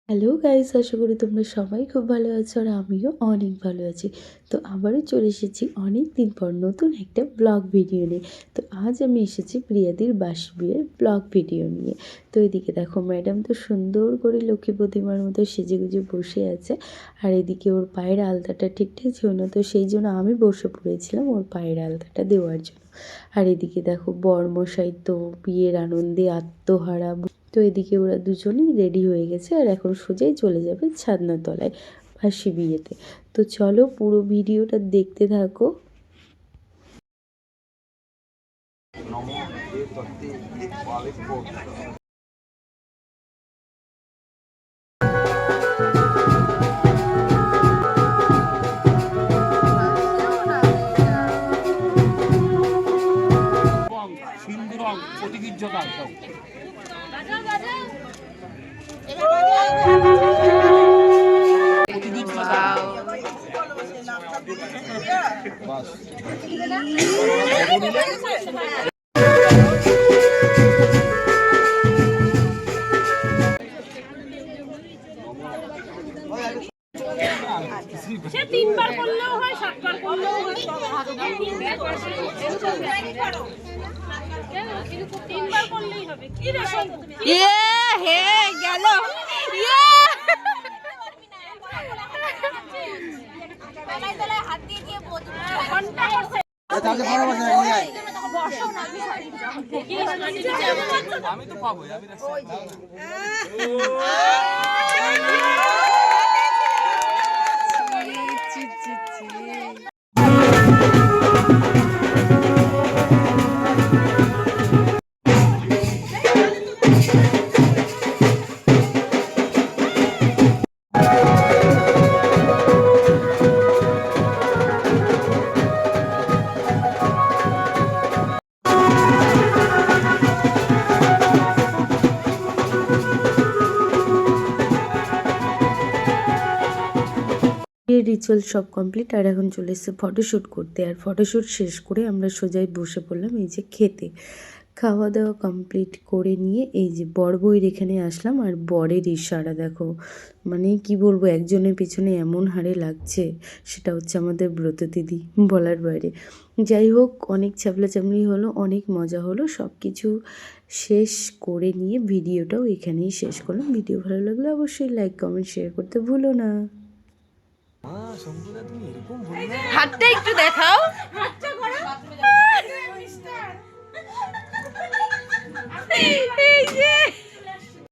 Hello guys, আশা করি তোমরা সবাই খুব ভালো আছো আর আমিও অনেক ভালো আছি। তো আবারও চলে এসেছি অনেক দিন পর নতুন একটা ব্লগ ভিডিও নিয়ে। তো আজ আমি এসেছি প্রিয়াদির বাসি বিয়ের ব্লগ ভিডিও নিয়ে। তো এদিকে দেখো ম্যাডাম তো সুন্দর করে লক্ষ্মী প্রতিমার মতো সেজেগুজে বসে আছে, আর এদিকে ওর পায়ের আলতাটা ঠিকঠাক ছিল না, তো সেই জন্য আমি বসে পড়েছিলাম ওর পায়ের আলতাটা দেওয়ার জন্য। আর এদিকে দেখো বরমশাই তো বিয়ের আনন্দে আত্মহারা। তো এদিকে ওরা দুজনেই রেডি হয়ে গেছে আর এখন সোজাই চলে যাবে ছাদনাতলায় বাসি বিয়েতে। তো চলো পুরো ভিডিওটা দেখতে থাকো। সিন্দুরং প্রতিগীর্যকাল সে 3 বার করলেও হয় 7 বার করলেও হয় 3 বার করলেই হবে। কি রে হে গেল হাত দিয়ে দিয়ে ঘন্টা করছে। আমি তো পাবো আমি বিয়ের রিচুয়াল সব কমপ্লিট, আর এখন চলে এসেছে ফটোশ্যুট করতে। আর ফটোশ্যুট শেষ করে আমরা সোজাই বসে পড়লাম এই যে খেতে। খাওয়া দাওয়া কমপ্লিট করে নিয়ে এই যে বর বউয়ের এখানে আসলাম, আর বরের ইশারা দেখো, মানে কি বলবো, একজনের পিছনে এমন হারে লাগছে, সেটা হচ্ছে আমাদের ব্রত দিদি, বলার বাইরে। যাই হোক, অনেক চাপলাচাপলি হলো, অনেক মজা হলো, সব কিছু শেষ করে নিয়ে ভিডিওটাও এখানেই শেষ করলাম। ভিডিও ভালো লাগলে অবশ্যই লাইক কমেন্ট শেয়ার করতে ভুলো না। হাতটা একটু দেখাও। এই যে